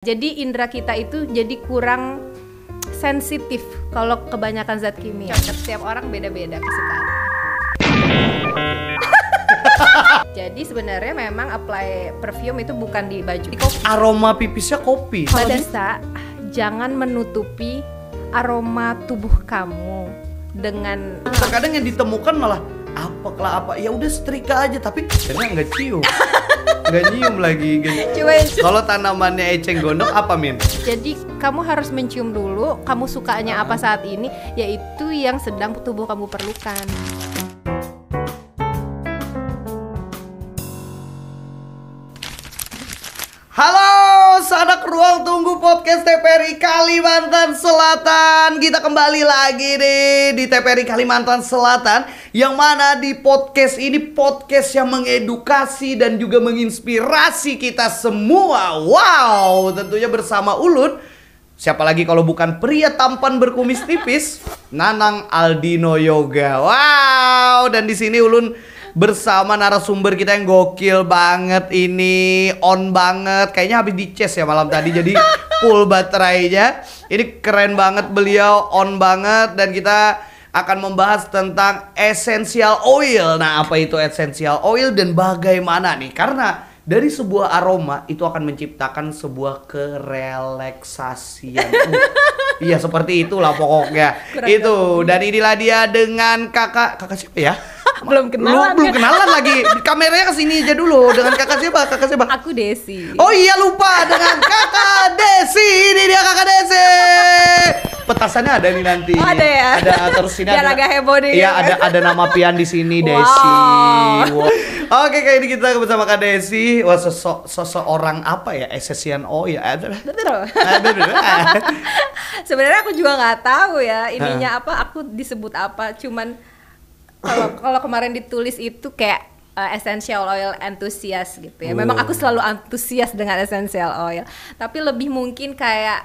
Jadi indera kita itu jadi kurang sensitif kalau kebanyakan zat kimia. Setiap orang beda-beda kesukaan. Jadi sebenarnya memang apply perfume itu bukan di baju. Di kopi. Aroma pipisnya kopi. Badasta, jangan menutupi aroma tubuh kamu dengan. Terkadang yang ditemukan malah apa ya udah setrika aja tapi ternyata nggak cium. Nggak nyium lagi gitu. Kalau tanamannya eceng gondok apa Min? Jadi kamu harus mencium dulu kamu sukanya apa saat ini, yaitu yang sedang tubuh kamu perlukan. Halo, sanak ruang tunggu podcast TPRI Kalimantan Selatan. Kita kembali lagi nih di TPRI Kalimantan Selatan, yang mana di podcast ini podcast yang mengedukasi dan juga menginspirasi kita semua. Wow, tentunya bersama Ulun. Siapa lagi kalau bukan pria tampan berkumis tipis, Nanang Aldino Yoga. Wow, dan di sini Ulun bersama narasumber kita yang gokil banget ini, on banget. Kayaknya habis dicas ya malam tadi, jadi full baterainya. Ini keren banget, beliau on banget. Dan kita akan membahas tentang essential oil. Nah, apa itu essential oil dan bagaimana nih? Karena dari sebuah aroma itu akan menciptakan sebuah kerelaksasian. Iya, seperti itulah pokoknya. Itu. Dan inilah dia dengan kakak siapa ya? Belum kenalan. Belum kenalan lagi. Kameranya kesini aja dulu. Dengan kakak siapa? Aku Desi. Oh iya, lupa, dengan kakak Desi. Ini dia kakak Desi. Petasannya ada nih nanti. Oh, ada ya. Ada terus ini. Biar agak heboh deh. Iya, ada nama pian di sini, wow. Desi. Wow. Oke, kali ini kita bersama Kak Desi. Wah, seseorang apa ya? Essential oil. Betul. Sebenarnya aku juga nggak tahu ya ininya apa. Aku disebut apa. Cuman kalau kemarin ditulis itu kayak essential oil enthusiast gitu ya. Memang aku selalu antusias dengan essential oil, tapi lebih mungkin kayak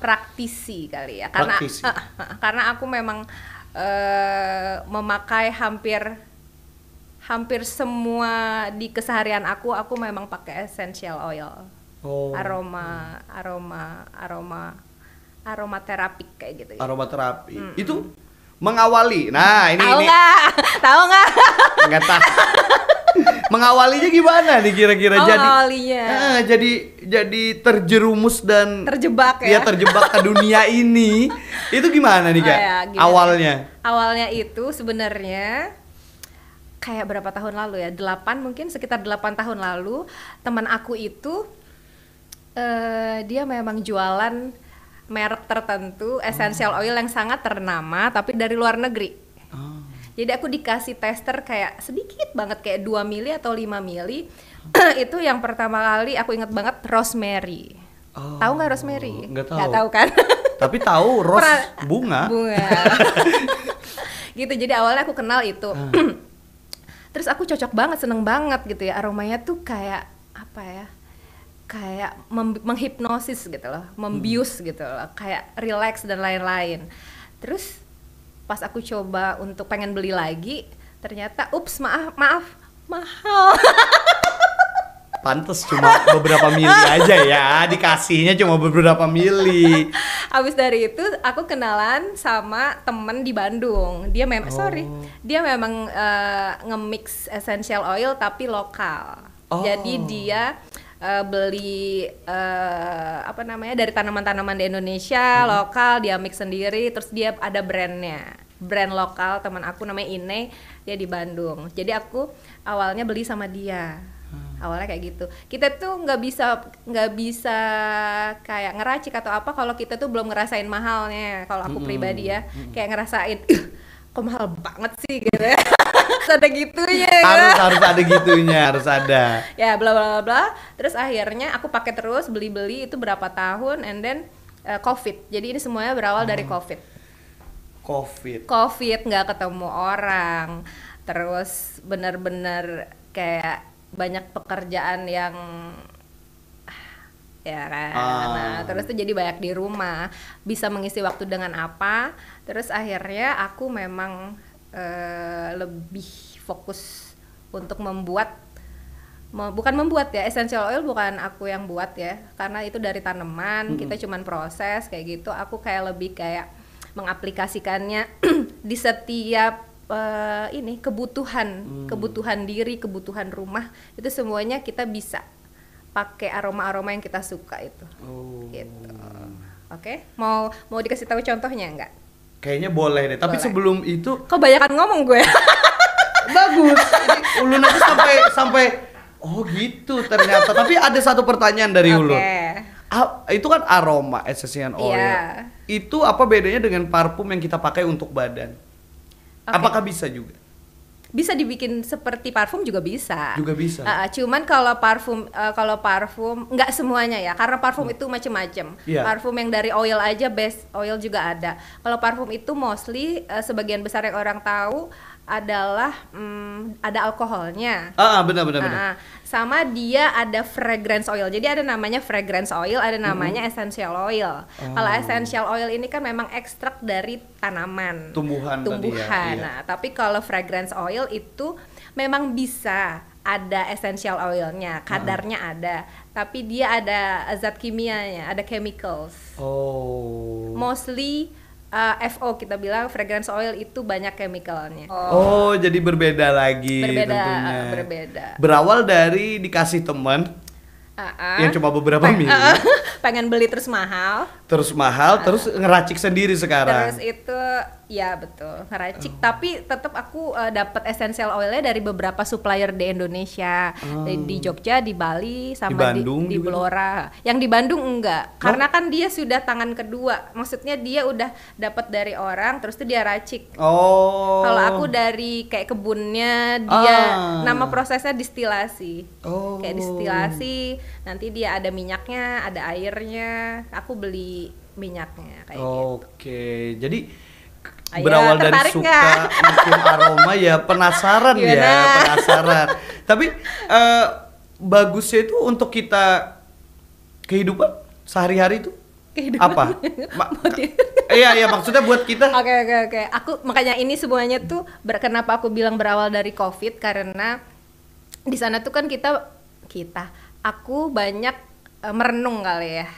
praktisi kali ya. Karena aku memang memakai hampir semua di keseharian aku memang pakai essential oil. Aroma terapik kayak gitu. Aroma terapi. Itu mengawali. Nah, ini Tahu nggak? Nggak tahu. Mengawalinya gimana nih kira-kira? Jadi terjerumus dan terjebak ya. Iya, terjebak ke dunia ini. Itu gimana nih, Kak? Awalnya. Awalnya itu sebenarnya kayak berapa tahun lalu ya? Sekitar 8 tahun lalu, teman aku itu dia memang jualan merek tertentu essential oil yang sangat ternama tapi dari luar negeri. Jadi aku dikasih tester kayak sedikit banget, kayak 2 mili atau 5 mili. Itu yang pertama kali aku ingat banget, rosemary. Tahu nggak rosemary? Nggak tahu. Nggak tahu kan? Tapi tahu bunga. Gitu, jadi awalnya aku kenal itu. Terus aku cocok banget, seneng banget gitu ya. Aromanya tuh kayak apa ya? Kayak menghipnosis gitu loh, membius gitu loh, kayak relax dan lain-lain. Terus pas aku coba untuk pengen beli lagi, ternyata maaf mahal. Pantes cuma beberapa mili aja ya, dikasihnya cuma beberapa mili. Habis dari itu aku kenalan sama temen di Bandung. Dia memang dia memang nge-mix essential oil tapi lokal. Jadi dia beli dari tanaman-tanaman di Indonesia lokal, dia mix sendiri, terus dia ada brand lokal. Teman aku namanya Ine, dia di Bandung. Jadi aku awalnya beli sama dia. Awalnya kayak gitu. Kita tuh nggak bisa kayak ngeracik atau apa kalau kita tuh belum ngerasain mahalnya. Kalau aku pribadi ya, kayak ngerasain kok mahal banget sih gitu ya. Harus ada gitunya ya. Harus ada gitunya, harus ada. Ya bla bla bla. Terus akhirnya aku pakai terus, beli itu berapa tahun, and then COVID. Jadi ini semuanya berawal dari COVID, nggak ketemu orang. Terus benar-benar kayak banyak pekerjaan yang ya kan. Nah, terus tuh jadi banyak di rumah, bisa mengisi waktu dengan apa. Terus akhirnya aku memang lebih fokus untuk membuat bukan membuat ya, essential oil bukan aku yang buat ya, karena itu dari tanaman, kita cuman proses kayak gitu. Aku kayak lebih kayak mengaplikasikannya di setiap kebutuhan diri, kebutuhan rumah, itu semuanya kita bisa pakai aroma-aroma yang kita suka itu. Gitu. Oke, mau dikasih tahu contohnya nggak? Kayaknya boleh deh, tapi Boleh. sebelum itu Kebanyakan ngomong gue. bagus. Ini Ulun aja sampai oh gitu ternyata. Tapi ada satu pertanyaan dari Ulun. Itu kan aroma essential oil. Iya. Itu apa bedanya dengan parfum yang kita pakai untuk badan? Apakah bisa juga? Bisa dibikin seperti parfum juga bisa. Juga bisa. Cuman kalau parfum nggak semuanya ya, karena parfum itu macem-macem. Iya. Parfum yang dari oil aja, base oil juga ada. Kalau parfum itu mostly sebagian besar yang orang tahu adalah ada alkoholnya. Benar. Sama dia ada fragrance oil. Jadi ada namanya fragrance oil, ada namanya essential oil. Kalau essential oil ini kan memang ekstrak dari tanaman, Tumbuhan tadi ya, iya. Nah, tapi kalau fragrance oil itu memang bisa ada essential oilnya, kadarnya ada, tapi dia ada zat kimianya, ada chemicals. Mostly FO kita bilang fragrance oil itu banyak chemicalnya. Jadi berbeda lagi tentunya. Berbeda. Berawal dari dikasih teman yang cuma beberapa mili. Pengen beli terus mahal. Terus ngeracik sendiri sekarang. Terus itu ya betul ngeracik, tapi tetap aku dapat essential oilnya dari beberapa supplier di Indonesia, di Jogja, di Bali, sama Di Bandung di juga Blora. Yang di Bandung enggak, karena kan dia sudah tangan kedua, maksudnya dia udah dapat dari orang, terus tuh dia racik. Kalau aku dari kayak kebunnya dia, nama prosesnya distilasi. Kayak distilasi, nanti dia ada minyaknya, ada airnya. Aku beli minyaknya kayak gitu. Jadi berawal dari suka mencium aroma ya penasaran. Tapi bagusnya itu untuk kita kehidupan sehari-hari itu apa? Iya maksudnya buat kita. Oke. Aku makanya ini semuanya tuh kenapa aku bilang berawal dari COVID, karena di sana tuh kan aku banyak merenung kali ya.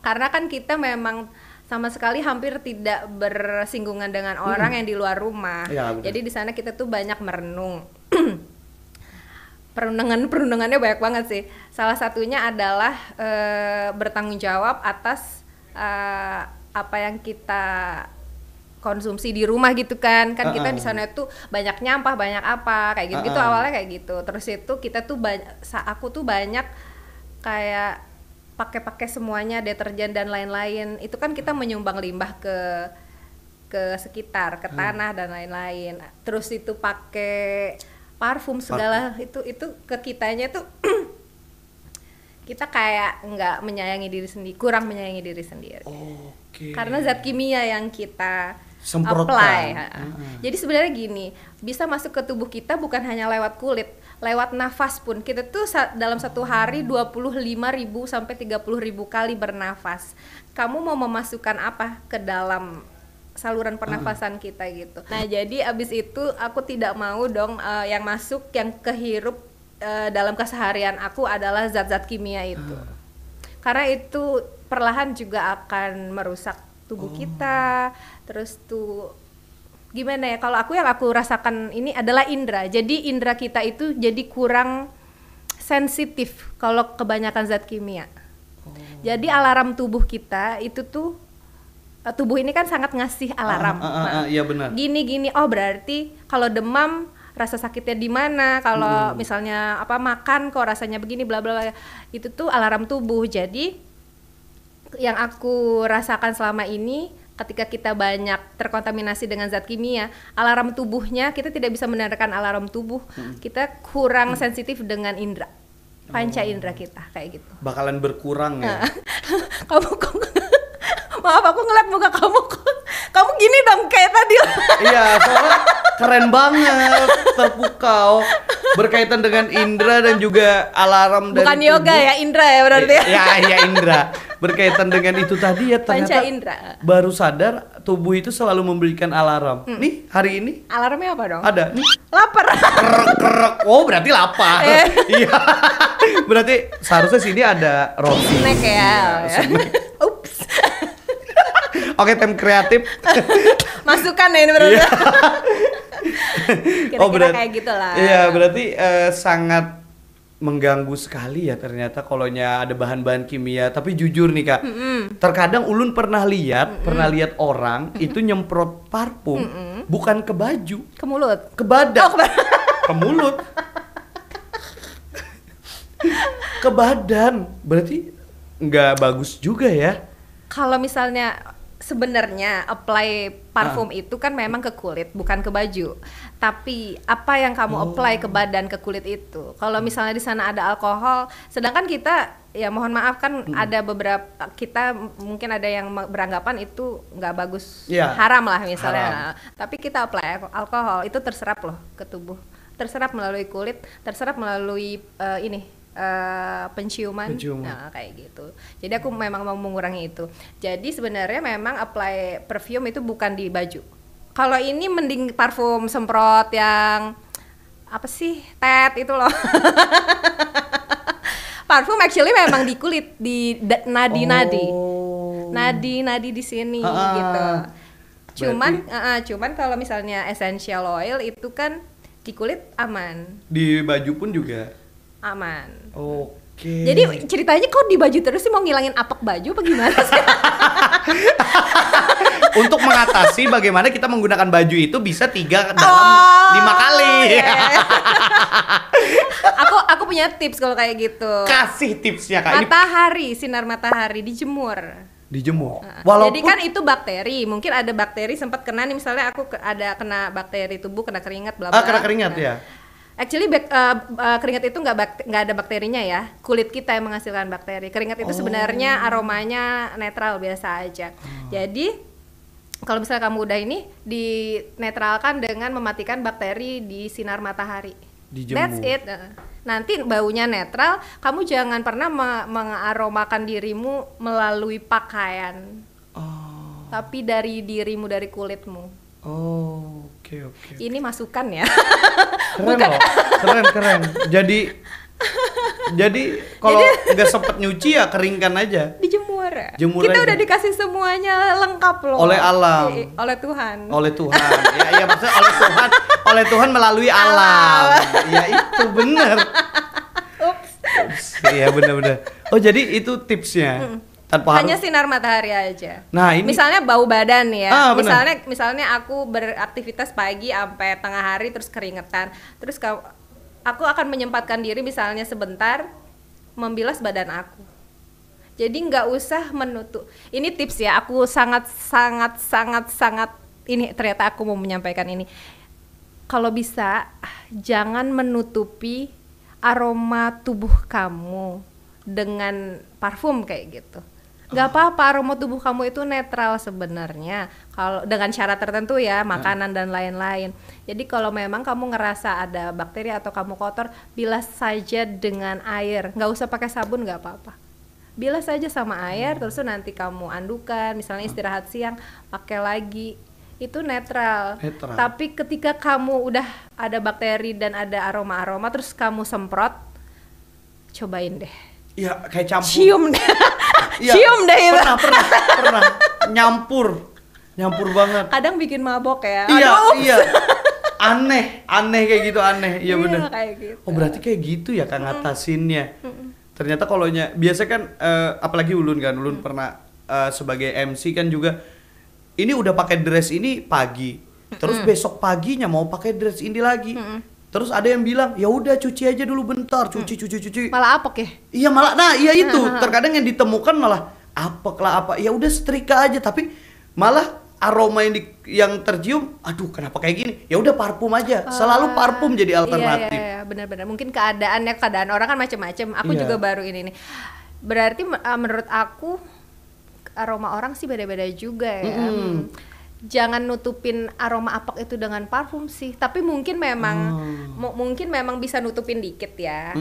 Karena kan kita memang sama sekali hampir tidak bersinggungan dengan orang yang di luar rumah. Ya, jadi di sana kita tuh banyak merenung. Perundungannya banyak banget sih. Salah satunya adalah bertanggung jawab atas apa yang kita konsumsi di rumah gitu kan kita di sana tuh banyak nyampah, banyak apa kayak gitu awalnya kayak gitu. Terus itu kita tuh aku tuh banyak kayak pakai semuanya, deterjen dan lain-lain. Itu kan kita menyumbang limbah ke sekitar, ke tanah dan lain-lain. Terus itu pakai parfum segala itu ke kitanya tuh kita kayak nggak menyayangi diri sendiri, kurang menyayangi diri sendiri. Karena zat kimia yang kita apply. Jadi sebenarnya gini, bisa masuk ke tubuh kita bukan hanya lewat kulit, lewat nafas pun. Kita tuh dalam satu hari 25.000 sampai 30.000 kali bernafas. Kamu mau memasukkan apa ke dalam saluran pernafasan kita gitu. Nah, jadi abis itu aku tidak mau dong yang masuk, yang kehirup dalam keseharian aku adalah zat-zat kimia itu. Karena itu perlahan juga akan merusak tubuh kita. Terus tuh gimana ya, kalau yang aku rasakan ini adalah indera. Jadi indera kita itu jadi kurang sensitif kalau kebanyakan zat kimia. Jadi alarm tubuh kita itu tuh, tubuh ini kan sangat ngasih alarm. Iya benar. Gini, oh berarti kalau demam rasa sakitnya di mana, kalau misalnya makan kok rasanya begini bla bla, itu tuh alarm tubuh. Jadi yang aku rasakan selama ini, ketika kita banyak terkontaminasi dengan zat kimia, alarm tubuhnya kita tidak bisa mendengarkan alarm tubuh. Kita kurang sensitif dengan indera, panca indera kita kayak gitu. Bakalan berkurang ya. Kamu kok maaf, aku ngeliat muka kamu gini dong kayak tadi. Iya, soalnya keren banget, terpukau, berkaitan dengan indera dan juga alarm dari bukan yoga tubuh. ya, indera ya berarti. Ya indera, berkaitan dengan itu tadi ya, Panca ternyata indera. baru sadar tubuh itu selalu memberikan alarm. Nih hari ini Alarmnya apa dong? ada nih. Lapar. Kerek. Oh berarti lapar. Iya. Berarti seharusnya sini ada roti. Snack ya. Iya, snack. Ups. Oke, tim kreatif. Masukan ya ini berarti. Iya. Kira-kira kayak gitulah. Iya, berarti sangat mengganggu sekali ya ternyata kalonya ada bahan-bahan kimia. Tapi jujur nih Kak, terkadang Ulun pernah lihat orang itu nyemprot parfum bukan ke baju, Ke mulut. ke badan, Oh, ke mulut, ke badan. Berarti nggak bagus juga ya. Kalau misalnya sebenarnya apply parfum itu kan memang ke kulit bukan ke baju. Tapi apa yang kamu apply ke badan, ke kulit itu. Kalau misalnya di sana ada alkohol, sedangkan kita ya mohon maaf kan ada beberapa kita mungkin ada yang beranggapan itu nggak bagus, Ya, haram lah misalnya. haram. Tapi kita apply alkohol itu terserap loh ke tubuh. Terserap melalui kulit, terserap melalui penciuman. Nah, kayak gitu. Jadi aku memang mau mengurangi itu. Jadi sebenarnya memang apply perfume itu bukan di baju. Kalau ini mending parfum semprot yang apa sih? Tet itu loh. Parfum actually memang di kulit, di nadi-nadi. Nadi-nadi di sini gitu. Cuman kalau misalnya essential oil itu kan di kulit aman. Di baju pun juga aman. Oke. Jadi ceritanya kok di baju terus sih, mau ngilangin apek baju apa gimana sih? Untuk mengatasi bagaimana kita menggunakan baju itu bisa 3 dalam 5 kali. Yeah. aku punya tips kalau kayak gitu. Kasih tipsnya Kak. Matahari, sinar matahari, dijemur. Dijemur. Jadi kan itu bakteri, mungkin ada bakteri sempat kena nih, misalnya aku ada kena bakteri tubuh, kena keringat bla bla. Kena keringat ya. Actually keringat itu nggak ada bakterinya ya, kulit kita yang menghasilkan bakteri. Keringat itu sebenarnya aromanya netral biasa aja. Jadi kalau misalnya kamu udah ini dinetralkan dengan mematikan bakteri di sinar matahari. Dijemur. That's it. Nanti baunya netral, kamu jangan pernah mengaromakan dirimu melalui pakaian. Tapi dari dirimu, dari kulitmu. Oke. Ini masukan ya. Keren. Jadi kalau nggak sempet nyuci ya keringkan aja. Dijemur. Jemur Kita aja. udah dikasih semuanya lengkap loh. Oleh alam. Oleh Tuhan. Oleh Tuhan. Ya maksudnya oleh Tuhan melalui alam. Ya itu bener. Ups. Iya bener. Oh jadi itu tipsnya. Tanpa Hanya harus. sinar matahari aja. Nah ini. Misalnya bau badan ya. Bener. Misalnya aku beraktivitas pagi sampai tengah hari terus keringetan. Terus aku akan menyempatkan diri misalnya sebentar membilas badan aku. Jadi nggak usah menutup. Ini tips ya. Aku sangat ini ternyata aku mau menyampaikan ini. Kalau bisa jangan menutupi aroma tubuh kamu dengan parfum kayak gitu. Nggak apa-apa, aroma tubuh kamu itu netral sebenarnya kalau dengan syarat tertentu ya, makanan dan lain-lain. Jadi kalau memang kamu ngerasa ada bakteri atau kamu kotor, bilas saja dengan air, nggak usah pakai sabun, nggak apa-apa. Bilas saja sama air, terus nanti kamu andukan, misalnya istirahat siang pakai lagi, itu netral. Tapi ketika kamu udah ada bakteri dan ada aroma-aroma terus kamu semprot, cobain deh. Iya kayak campur. Cium deh. Ya, Cium deh itu. Pernah. Nyampur banget. Kadang bikin mabok ya. Iya. Aneh kayak gitu, aneh. Iya bener. Kayak gitu. Oh berarti kayak gitu ya Kak ngatasinnya. Ternyata kalonya biasa kan apalagi Ulun pernah sebagai MC kan juga ini udah pakai dress ini pagi. Terus besok paginya mau pakai dress ini lagi. Terus ada yang bilang, ya udah cuci aja dulu bentar, cuci. Malah apek ya? Iya malah, iya itu. Terkadang yang ditemukan malah apek lah apa. Ya udah setrika aja, tapi malah aroma yang tercium, aduh kenapa kayak gini? Ya udah parfum aja. Selalu parfum jadi alternatif. Iya, benar-benar. Mungkin keadaan orang kan macam-macam. Aku juga baru ini nih. Berarti menurut aku aroma orang sih beda-beda juga ya. Jangan nutupin aroma apek itu dengan parfum sih, tapi mungkin memang bisa nutupin dikit ya.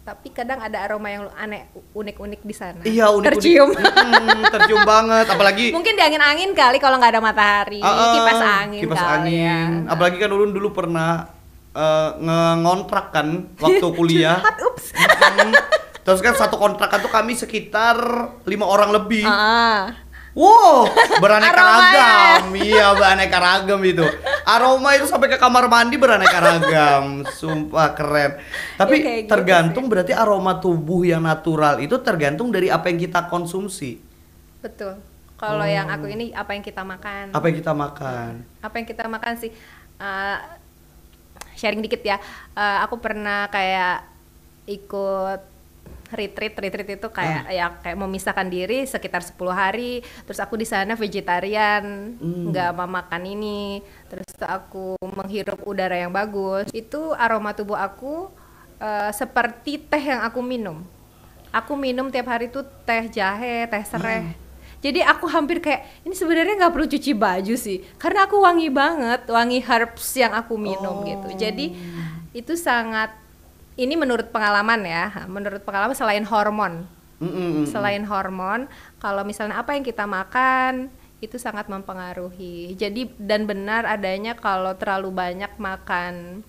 tapi kadang ada aroma yang aneh, unik-unik di sana. Iya, unik-unik. Tercium. Tercium banget, apalagi mungkin di angin-angin kali kalau nggak ada matahari, kipas angin kipas kali angin. ya. Apalagi kan Ulun dulu pernah ngontrak kan waktu kuliah. Curhat, ups. Terus kan satu kontrakan tuh kami sekitar 5 orang lebih. Wow, beraneka ragam. Iya, beraneka ragam itu. Aroma itu sampai ke kamar mandi beraneka ragam. Sumpah keren. Tapi ya, gitu tergantung sih. berarti aroma tubuh yang natural itu tergantung dari apa yang kita konsumsi. Betul. Kalau yang aku ini apa yang kita makan. Apa yang kita makan? Apa yang kita makan sih? Sharing dikit ya. Aku pernah kayak ikut retreat itu kayak kayak memisahkan diri sekitar 10 hari, terus aku di sana vegetarian, nggak mau makan ini, terus aku menghirup udara yang bagus. Itu aroma tubuh aku seperti teh yang aku minum. Aku minum tiap hari tuh teh jahe, teh serai. Jadi aku hampir kayak ini sebenarnya nggak perlu cuci baju sih, karena aku wangi banget, wangi herbs yang aku minum gitu. Jadi itu sangat, ini menurut pengalaman ya, menurut pengalaman selain hormon, kalau misalnya apa yang kita makan itu sangat mempengaruhi. Jadi dan benar adanya kalau terlalu banyak makan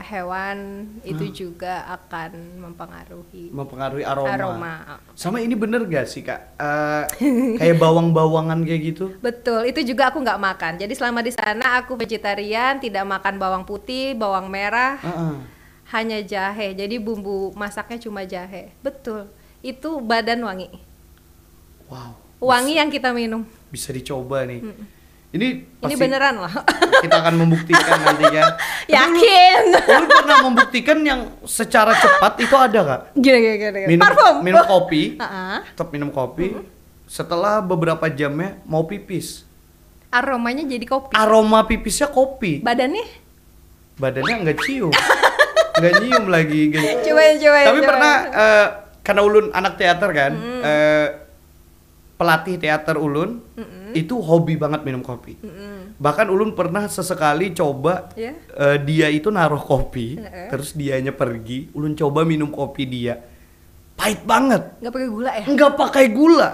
hewan itu juga akan mempengaruhi aroma. Sama ini bener gak sih Kak? Kayak bawang-bawangan kayak gitu? Betul, itu juga aku nggak makan. Jadi selama di sana aku vegetarian, tidak makan bawang putih, bawang merah. Hanya jahe, jadi bumbu masaknya cuma jahe. Betul, itu badan wangi. Wow. Wangi yang kita minum. Bisa dicoba nih. Ini beneran loh. Kita akan membuktikan nantinya. Yakin? Lu pernah membuktikan yang secara cepat itu ada gak? Gini. Minum kopi, tetap minum kopi. Setelah beberapa jamnya mau pipis. Aromanya jadi kopi. Aroma pipisnya kopi. Badannya nggak cium. Nggak nyium lagi gitu. Coba. Tapi pernah karena Ulun anak teater kan, pelatih teater Ulun itu hobi banget minum kopi. Bahkan Ulun pernah sesekali coba dia itu naruh kopi, terus dianya pergi, Ulun coba minum kopi dia, pahit banget. Nggak pakai gula ya? Nggak pakai gula.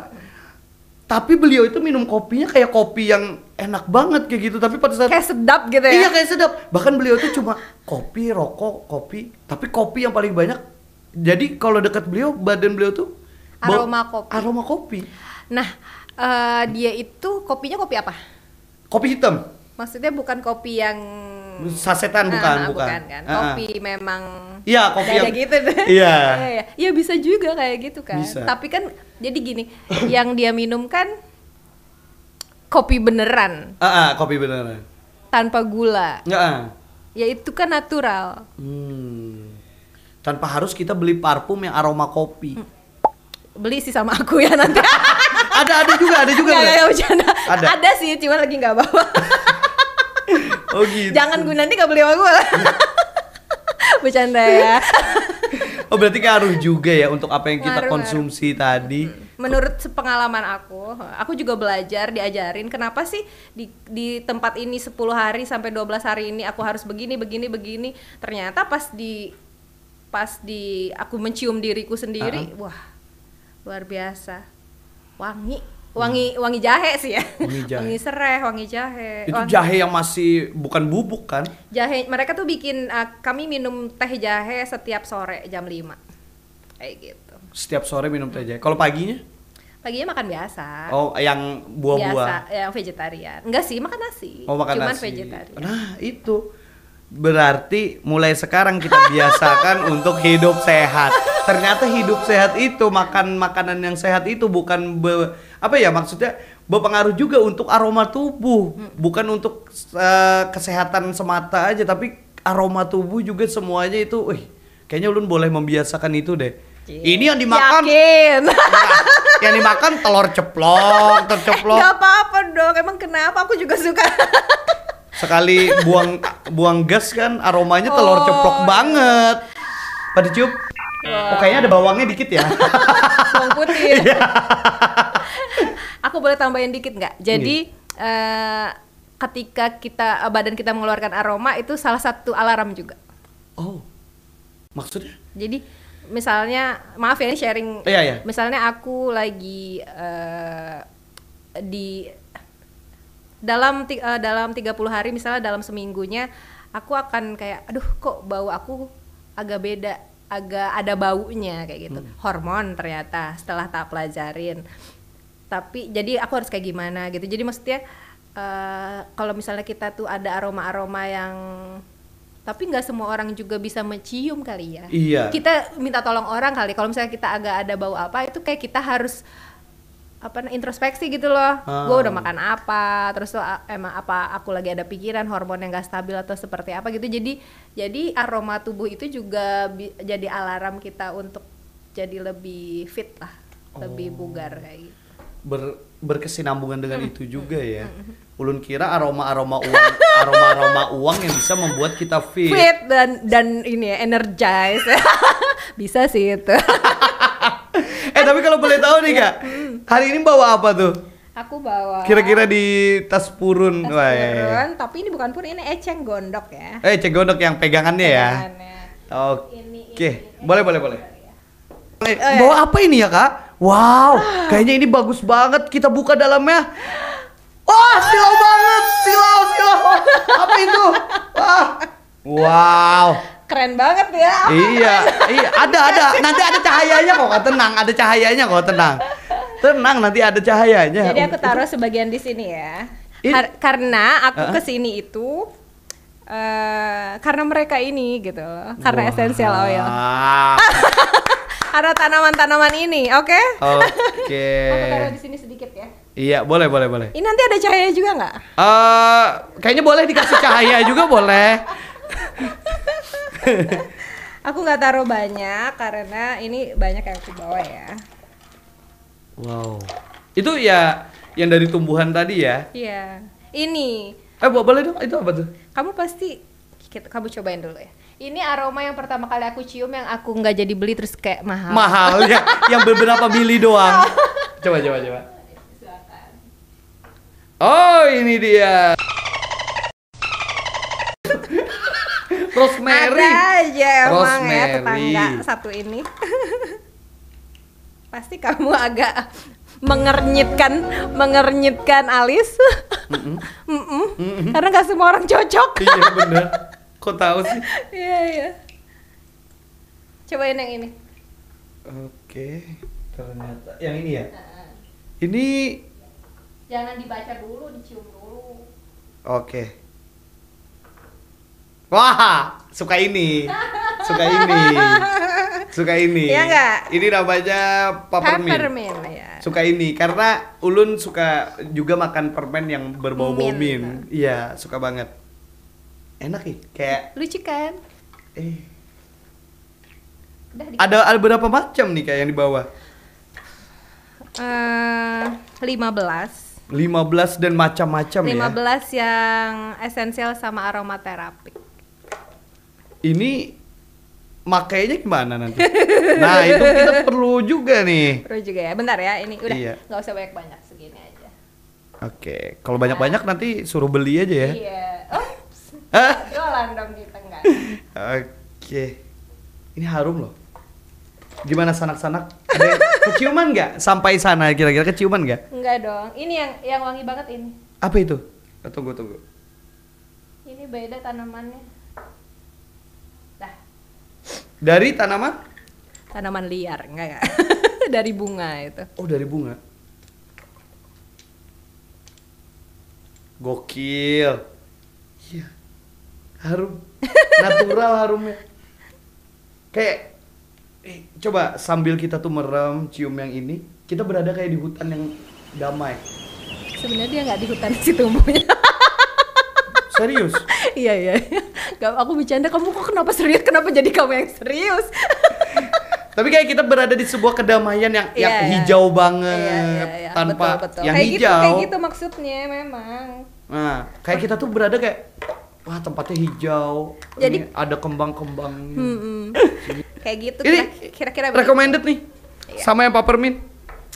Tapi beliau itu minum kopinya kayak kopi yang enak banget kayak gitu. Tapi pada saat kayak sedap gitu ya? Iya kayak sedap. Bahkan beliau itu cuma kopi, rokok, kopi. Tapi kopi yang paling banyak. Jadi kalau dekat beliau, badan beliau tuh aroma kopi. Nah, dia itu kopinya kopi apa? Kopi hitam. Maksudnya bukan kopi yang sasetan, bukan kan? Kopi memang. Iya, kopi yang gitu deh. Iya. Ya bisa juga kayak gitu kan. Bisa. Tapi kan jadi gini, yang dia minum kan kopi beneran. Kopi beneran. Tanpa gula. Ya itu kan natural. Tanpa harus kita beli parfum yang aroma kopi. Beli sih sama aku ya nanti. ada juga. Nggak, bercanda. Ada sih, cuma lagi nggak bawa. Oh gitu. Jangan gue nanti nggak beli sama gue. Bercanda ya. Oh berarti ngaruh juga ya untuk apa yang kita konsumsi tadi. Menurut pengalaman aku juga belajar, diajarin kenapa sih di tempat ini 10 hari sampai 12 hari ini aku harus begini. Ternyata pas di aku mencium diriku sendiri, wah luar biasa. Wangi jahe sih ya. Wangi serai, wangi jahe. Itu jahe yang masih bukan bubuk kan? Jahe, mereka tuh bikin kami minum teh jahe setiap sore jam 5. Kayak gitu. Setiap sore minum teh jahe. Kalau paginya? Paginya makan biasa. Oh, yang buah-buah. Biasa, yang vegetarian. Enggak sih, makan nasi. Oh, makan cuman nasi. Vegetarian. Nah, itu. Berarti mulai sekarang kita biasakan untuk hidup sehat. Ternyata hidup sehat itu makan makanan yang sehat itu bukan maksudnya berpengaruh juga untuk aroma tubuh, bukan untuk kesehatan semata aja, tapi aroma tubuh juga semuanya itu. Kayaknya Ulun boleh membiasakan itu deh. Ini yang dimakan. Yakin. Yang dimakan telur ceplok. Gak apa-apa dong. Emang kenapa? Aku juga suka. Sekali buang gas kan aromanya telur ceplok banget. Pada cium. Kayaknya ada bawangnya dikit ya. Bawang putih. Aku boleh tambahin dikit nggak? Jadi ketika badan kita mengeluarkan aroma itu salah satu alarm juga. Oh, maksudnya? Jadi misalnya maaf ya ini sharing. Iya. Misalnya aku lagi di dalam 30 hari, misalnya dalam seminggunya aku akan kayak aduh kok bau aku agak beda, agak ada baunya kayak gitu. Hormon ternyata setelah tak pelajarin. Tapi jadi aku harus kayak gimana gitu. Jadi maksudnya kalau misalnya kita tuh ada aroma-aroma yang tapi nggak semua orang juga bisa mencium kali ya. Iya. Kita minta tolong orang kali. Kalau misalnya kita agak ada bau apa, itu kayak kita harus introspeksi gitu loh. Gue udah makan apa, terus tuh emang apa aku lagi ada pikiran hormon yang gak stabil atau seperti apa gitu. Jadi aroma tubuh itu juga jadi alarm kita untuk jadi lebih fit lah, lebih bugar kayak gitu. Berkesinambungan dengan itu juga ya. Ulun kira aroma uang yang bisa membuat kita fit dan ini ya energize. Bisa sih itu. Tapi kalau boleh tahu nih Kak, hari ini bawa apa tuh? Aku bawa Kira-kira di tas purun. Tapi ini bukan purun, ini eceng gondok ya. Eceng gondok yang pegangannya ya. Oke. Boleh. Bawa apa ini ya Kak? Wow, kayaknya ini bagus banget. Kita buka dalamnya. Wah, silau banget. Silau. Apa itu? Wah. Wow. Keren banget ya. Iya, ada. Nanti ada cahayanya kok, tenang. Ada cahayanya kok, tenang. Tenang, nanti ada cahayanya. Jadi aku taruh sebagian di sini ya. Karena aku kesini itu karena mereka ini gitu loh. Karena essential oil. Ada tanaman-tanaman ini, oke? Oke. Aku taruh di sini sedikit ya. Iya, boleh. Ini nanti ada cahaya juga nggak? Kayaknya boleh dikasih cahaya juga boleh. Aku nggak taruh banyak karena ini banyak yang aku bawa ya. Wow. Itu ya yang dari tumbuhan tadi ya? Iya. Ini. Boleh dong. Itu apa tuh? Kamu cobain dulu ya. Ini aroma yang pertama kali aku cium yang aku nggak jadi beli terus kayak mahal. Mahal ya, yang beberapa mili doang. Coba. Oh, ini dia. Rosemary. Ada aja emang ya Rosemary. tetangga satu ini. Pasti kamu agak mengernyitkan alis. Karena nggak semua orang cocok. Iya bener. Kok tahu sih? Iya. Cobain yang ini. Oke, ternyata yang ini ya. Ini jangan dibaca dulu, dicium dulu. Oke. Wah, suka ini. Iya nggak? Ini namanya peppermint ya. Suka ini karena ulun suka juga makan permen yang berbau-bau mint. Iya, suka banget. Enak nih, kayak lucu kan? Ada berapa macam nih kayak yang di bawah? 15 dan macam-macam ya. 15 yang esensial sama aromaterapi. Ini makainya gimana nanti? Nah, itu kita perlu juga nih. Perlu juga ya. Bentar ya, ini udah Iya. nggak usah banyak-banyak, segini aja. Oke, kalau banyak-banyak nanti suruh beli aja ya. Iya. Jualan dong kita enggak. Oke. Ini harum loh. Gimana sanak-sanak? Ada yang keciuman nggak? Sampai sana kira-kira keciuman nggak? Enggak dong. Ini yang wangi banget ini. Apa itu? Tunggu. Ini beda tanamannya. Dah. Dari tanaman? Tanaman liar, enggak. Dari bunga itu. Oh, dari bunga. Gokil. Iya. Harum. Natural harumnya. Kayak coba sambil kita tuh merem cium yang ini, kita berada kayak di hutan yang damai. Sebenarnya dia nggak di hutan sih tumbuhnya. Serius? Iya. Gak, aku bercanda. Kamu kok kenapa serius? Kenapa jadi kamu yang serius? Tapi kayak kita berada di sebuah kedamaian yang hijau banget, Iya. tanpa betul. yang kayak hijau. Kayak gitu maksudnya memang. Nah, kayak kita tuh berada kayak wah tempatnya hijau. Jadi ini ada kembang-kembang. Kayak gitu. Ini Kira-kira recommended nih. Iya. Sama yang peppermint.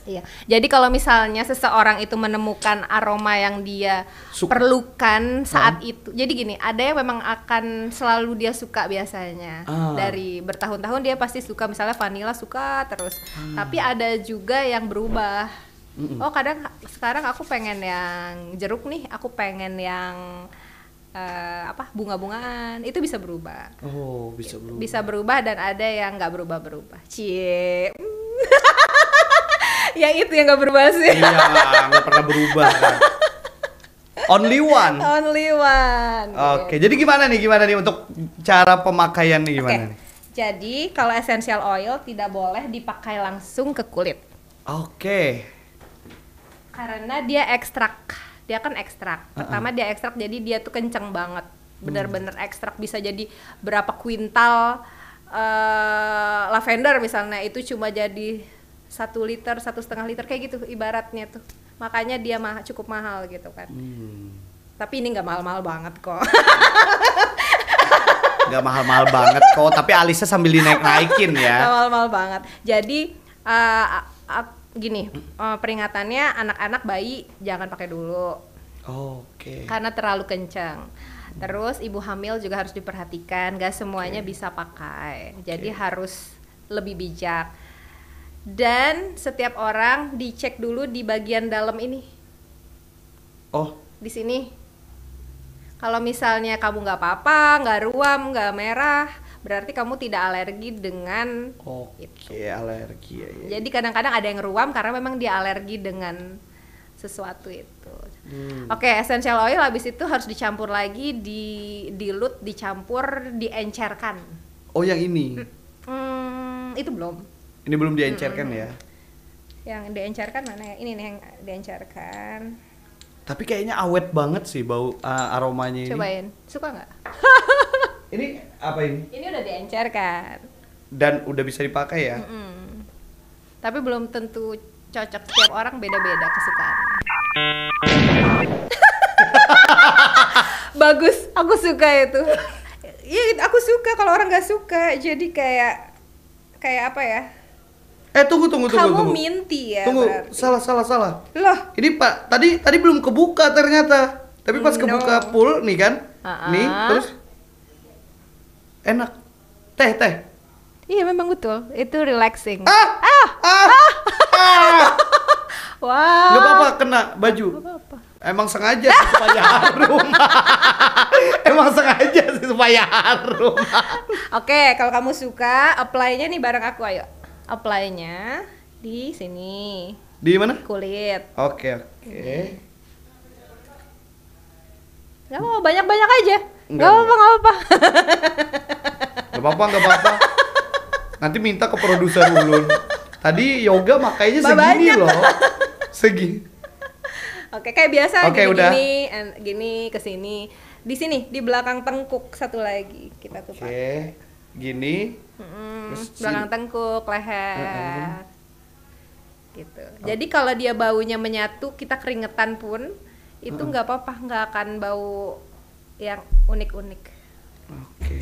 Iya. Jadi kalau misalnya seseorang itu menemukan aroma yang dia perlukan saat itu. Jadi gini, ada yang memang akan selalu dia suka biasanya. Dari bertahun-tahun dia pasti suka, misalnya vanilla suka terus. Tapi ada juga yang berubah. Oh, kadang sekarang aku pengen yang jeruk nih, aku pengen yang bunga-bungaan. Itu bisa berubah. Oh, bisa berubah. Bisa berubah dan ada yang nggak berubah-berubah. Cie. Ya itu yang gak berubah sih. Iya, gak pernah berubah kan. Only one. Only one. Oke, jadi gimana nih untuk cara pemakaian nih gimana nih? Jadi kalau essential oil tidak boleh dipakai langsung ke kulit. Oke. Karena dia ekstrak. Dia kan ekstrak. Pertama dia ekstrak, jadi dia tuh kenceng banget. Bener-bener ekstrak, bisa jadi berapa kuintal lavender misalnya, itu cuma jadi 1 liter, 1,5 liter kayak gitu ibaratnya tuh. Makanya dia cukup mahal gitu kan. Tapi ini nggak mahal-mahal banget kok. Nggak mahal-mahal banget kok, tapi alisnya sambil dinaik-naikin ya. Nggak mahal-mahal banget. Jadi gini, peringatannya anak-anak bayi jangan pakai dulu. Oke. Karena terlalu kencang. Terus ibu hamil juga harus diperhatikan, gak semuanya bisa pakai. Jadi harus lebih bijak. Dan setiap orang dicek dulu di bagian dalam ini. Oh. Di sini. Kalau misalnya kamu nggak apa-apa, nggak ruam, nggak merah, berarti kamu tidak alergi dengan itu. Alergi ya. Jadi kadang-kadang ada yang ruam karena memang dia alergi dengan sesuatu itu. Oke, essential oil habis itu harus dicampur lagi, dilut, dicampur, diencerkan. Oh, yang ini? Itu belum. Ini belum diencerkan ya? Yang diencerkan mana ya? Ini nih yang diencerkan. Tapi kayaknya awet banget sih bau aromanya ini. Cobain, suka nggak? Ini apa ini? Ini udah diencerkan. Dan udah bisa dipakai ya? Tapi belum tentu cocok, setiap orang beda-beda kesukaannya. Bagus, aku suka itu. Iya, aku suka. Kalau orang nggak suka, jadi kayak apa ya? Tunggu. Kamu minti ya? Tunggu, berarti. salah. Loh, ini Pak, tadi belum kebuka ternyata. Tapi pas kebuka full nih kan, nih terus enak. Teh. Iya memang betul, itu relaxing. Wah. Gak apa-apa kena baju. Gak apa-apa. Emang sengaja sih supaya harum. Emang sengaja sih supaya harum. Oke, kalau kamu suka, apply-nya nih bareng aku, ayo. Apply-nya di sini. Di mana? Kulit. Oke. Gak mau, banyak-banyak aja. Gak apa-apa. Gak apa-apa. Nanti minta ke produser Ulun. Tadi yoga makainya segini loh. Segini. Oke, kayak biasa gini ke sini. Di sini, di belakang tengkuk satu lagi kita tuh pakai. Oke. Gini. Belakang tengkuk, leher. Gitu. Jadi kalau dia baunya menyatu, kita keringetan pun itu nggak apa-apa, nggak akan bau yang unik-unik. Oke.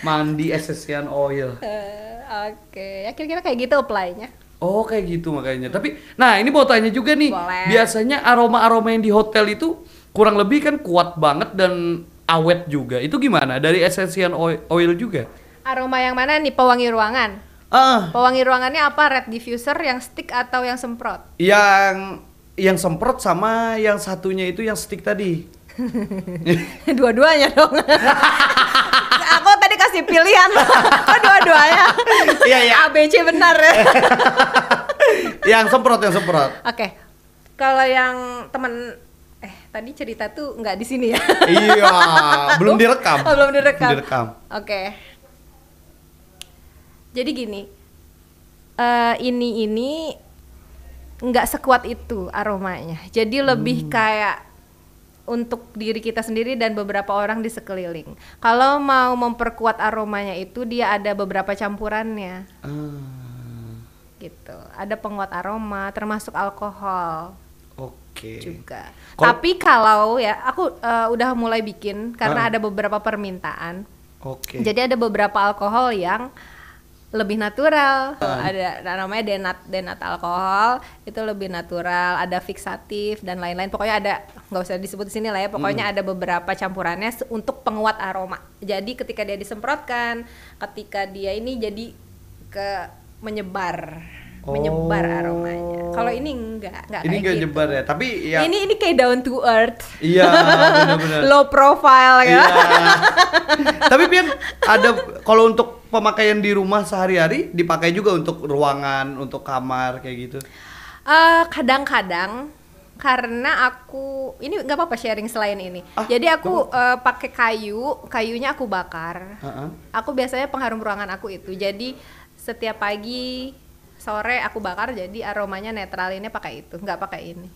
Mandi essential oil. Oke, ya kira-kira kayak gitu apply-nya. Oh, kayak gitu makanya. Tapi, nah ini mau tanya juga nih. Boleh. Biasanya aroma-aroma yang di hotel itu kurang lebih kan kuat banget dan awet juga. Itu gimana? Dari essential oil juga? Aroma yang mana nih? Pewangi ruangan? Pewangi ruangannya apa? Red diffuser, yang stick atau yang semprot? Yang semprot sama yang satunya itu yang stick tadi. Dua-duanya dong. Aku tadi kasih pilihan. Kok dua-duanya? Iya. ABC benar ya. Yang semprot. Oke. Kalau yang temen tadi cerita tuh nggak di sini ya? Iya, belum direkam. Oh, belum direkam. Oke. Jadi gini, ini nggak sekuat itu aromanya. Jadi lebih kayak untuk diri kita sendiri dan beberapa orang di sekeliling. Kalau mau memperkuat aromanya itu dia ada beberapa campurannya. Gitu. Ada penguat aroma, termasuk alkohol. Oke. Juga. Tapi kalau ya aku udah mulai bikin karena ada beberapa permintaan. Oke. Jadi ada beberapa alkohol yang lebih natural. Ada namanya denat alkohol, itu lebih natural, ada fiksatif dan lain-lain. Pokoknya ada, nggak usah disebut di sini lah ya. Pokoknya ada beberapa campurannya untuk penguat aroma. Jadi ketika dia disemprotkan, ketika dia ini jadi menyebar aromanya. Kalau ini enggak ini kayak nggak gitu. nyebar ya, tapi ya Ini kayak down to earth. iya benar-benar Low profile ya. iya. Tapi Pian, ada kalau untuk pemakaian di rumah sehari-hari dipakai juga untuk ruangan, untuk kamar kayak gitu. Kadang-kadang karena aku ini nggak apa-apa sharing selain ini. Jadi aku pakai kayunya aku bakar. Aku biasanya pengharum ruangan aku itu. Jadi setiap pagi sore aku bakar, jadi aromanya netralinnya pakai itu, nggak pakai ini.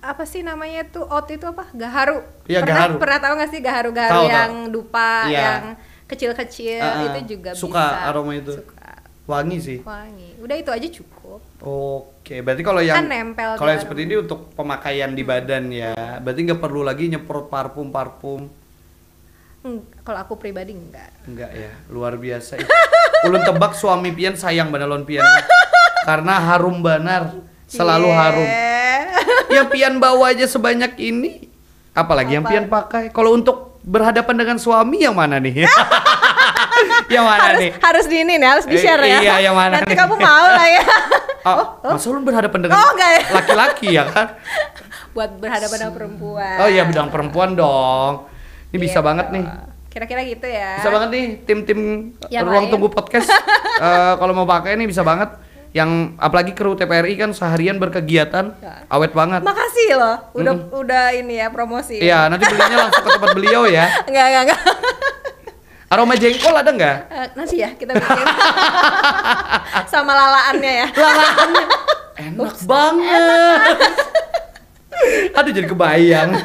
Apa sih namanya tuh oat itu apa? Gaharu. Iya, gaharu. Pernah tahu nggak sih gaharu yang dupa yang kecil-kecil itu juga suka bisa. Aroma itu. Suka. Wangi sih. Wangi. Udah itu aja cukup. Oke, berarti kalau yang Kan nempel kalau yang seperti ini untuk pemakaian di badan ya. Berarti nggak perlu lagi nyemprot parfum. Kalau aku pribadi enggak ya, luar biasa. Ulun tebak suami Pian sayang balon Pian karena harum banar, selalu harum. Yang Pian bawa aja sebanyak ini, apalagi yang Pian pakai. Kalau untuk berhadapan dengan suami yang mana nih? Yang mana nih? Harus di ini nih, harus di share ya. Iya, yang mana Nanti nih? kamu mau lah ya. Masa ulun berhadapan dengan enggak ya? laki-laki ya kan? Buat berhadapan dengan perempuan. Oh iya, bidang perempuan dong. Ini bisa banget nih. Kira-kira gitu ya. Bisa banget nih tim-tim Yang Ruang lain. Tunggu Podcast. Kalau mau pakai nih bisa banget. Yang apalagi kru TPRI kan seharian berkegiatan, awet banget. Makasih loh, udah ini ya promosi. Iya, nanti belinya langsung ke tempat beliau ya. Enggak. Aroma jengkol ada nggak? Nanti ya kita bikin. Sama lalaannya ya. Lalaannya enak banget. Aduh jadi kebayang.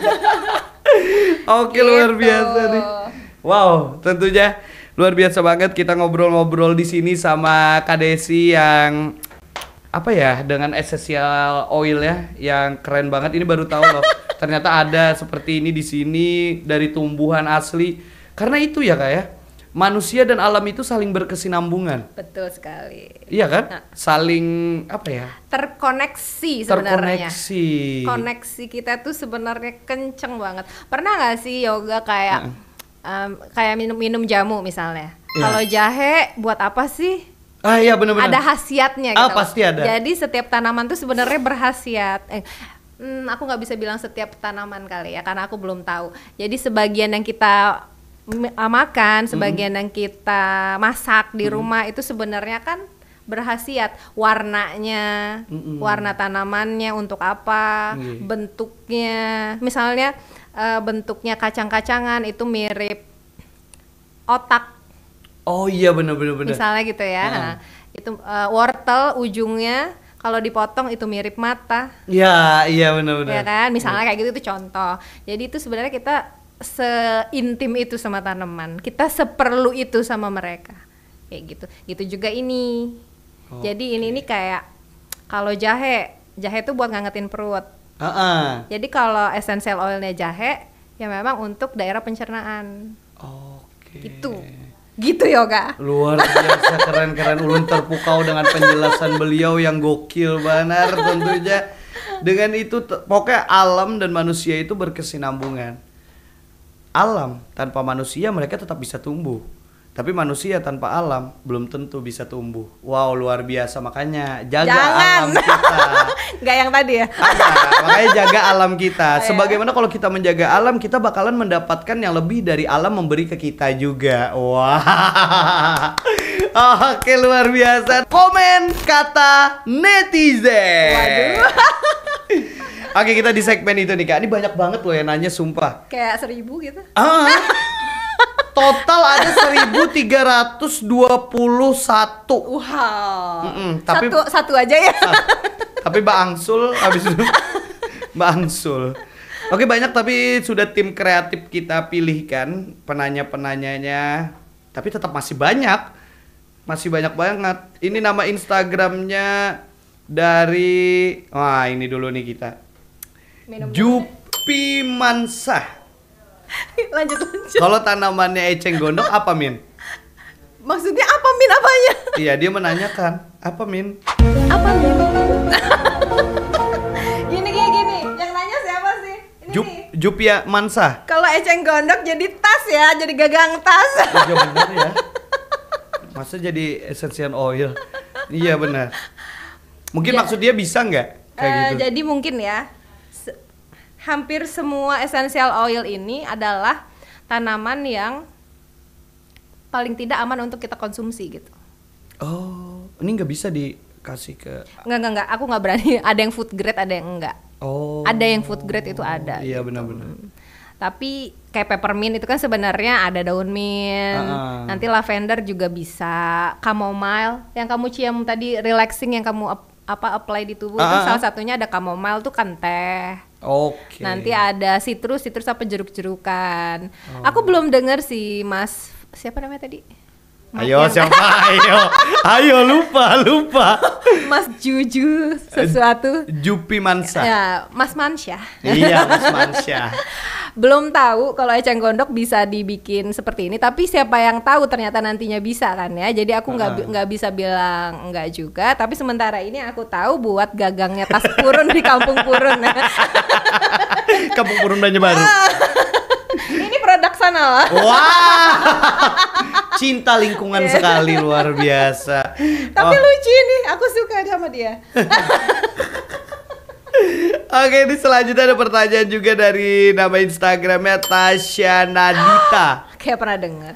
Oke, luar biasa nih. Wow, tentunya luar biasa banget kita ngobrol-ngobrol di sini sama Kak Desi yang apa ya, dengan essential oil ya yang keren banget. Ini baru tahu loh. Ternyata ada seperti ini di sini dari tumbuhan asli. Karena itu ya Kak ya. Manusia dan alam itu saling berkesinambungan. Betul sekali. Iya kan? Saling apa ya? Terkoneksi sebenarnya. Terkoneksi. Koneksi kita tuh sebenarnya kenceng banget. Pernah nggak sih yoga kayak kayak minum jamu misalnya? Kalau jahe buat apa sih? Iya benar-benar. Ada khasiatnya gitu. Pasti ada. Jadi setiap tanaman tuh sebenarnya berkhasiat. Aku nggak bisa bilang setiap tanaman kali ya, karena aku belum tahu. Jadi sebagian yang kita makan, sebagian yang kita masak di rumah itu sebenarnya kan berkhasiat. Warnanya, warna tanamannya untuk apa, bentuknya. Misalnya bentuknya kacang-kacangan itu mirip otak. Oh iya benar. Misalnya gitu ya. Nah, itu wortel ujungnya kalau dipotong itu mirip mata. Iya benar. Ya kan? Misalnya kayak gitu itu contoh. Jadi itu sebenarnya kita seintim itu sama tanaman. Kita seperlu itu sama mereka. Kayak gitu. Gitu juga ini. Jadi ini kayak kalau jahe itu buat ngangetin perut. Jadi kalau essential oilnya jahe ya memang untuk daerah pencernaan. Gitu yoga. Luar biasa keren. Ulun terpukau dengan penjelasan beliau yang gokil benar tentunya. Dengan itu pokoknya alam dan manusia itu berkesinambungan. Alam tanpa manusia mereka tetap bisa tumbuh. Tapi manusia tanpa alam belum tentu bisa tumbuh. Wow, luar biasa. Makanya jaga alam kita. Nggak yang tadi ya? Makanya jaga alam kita. Sebagaimana kalau kita menjaga alam, kita bakalan mendapatkan yang lebih dari alam memberi ke kita juga. Wah. Oke, luar biasa. Komen kata netizen. Waduh. Oke, kita di segmen itu nih Kak. Ini banyak banget loh yang nanya, sumpah. Kayak 1000 gitu. Total ada 1321. Wow. Tapi satu aja ya. Tapi Mbak Angsul habis itu Mbak Angsul. Oke, banyak tapi sudah tim kreatif kita pilihkan penanya-penanyanya. Tapi tetap masih banyak. Masih banyak banget. Ini nama Instagramnya dari ini dulu nih kita. Jupi Mansah. Lanjut. Kalau tanamannya eceng gondok apa, Min? Maksudnya apa, Min, apanya? Iya, dia menanyakan, apa, Min? Apa, Min? Gini. Yang nanya siapa sih? Ini nih. Jupia Mansa. Kalau eceng gondok jadi tas ya, jadi gagang tas. Iya benar ya. Masa jadi essential oil? Iya benar. Mungkin maksud dia bisa nggak kayak gitu? Jadi mungkin ya, hampir semua essential oil ini adalah tanaman yang paling tidak aman untuk kita konsumsi gitu. Oh, ini nggak bisa dikasih ke? Enggak, aku nggak berani. Ada yang food grade, ada yang enggak. Oh. Ada yang food grade itu ada. Iya gitu. benar-benar. Tapi kayak peppermint itu kan sebenarnya ada daun mint. Nanti lavender juga bisa. Chamomile yang kamu cium tadi, relaxing yang kamu apply di tubuh itu salah satunya ada chamomile tuh kan teh. Oke. Nanti ada citrus apa jeruk-jerukan. Aku belum dengar sih Mas, siapa namanya tadi? Ayo siapa? Ayo lupa. Mas Juju sesuatu. Jupi Mansa. Ya, Mas Mansyah. Iya, Mas Mansyah. Belum tahu kalau eceng gondok bisa dibikin seperti ini, tapi siapa yang tahu ternyata nantinya bisa kan ya. Jadi aku nggak bisa bilang enggak juga, tapi sementara ini aku tahu buat gagangnya tas purun di Kampung Purun. Kampung Purun Banjarbaru. Ini produk sana lah. Wah, cinta lingkungan sekali, luar biasa. Tapi lucu nih, aku suka sama dia. Oke, ini selanjutnya ada pertanyaan juga dari nama Instagramnya Tasya Nadita. Kayak pernah dengar.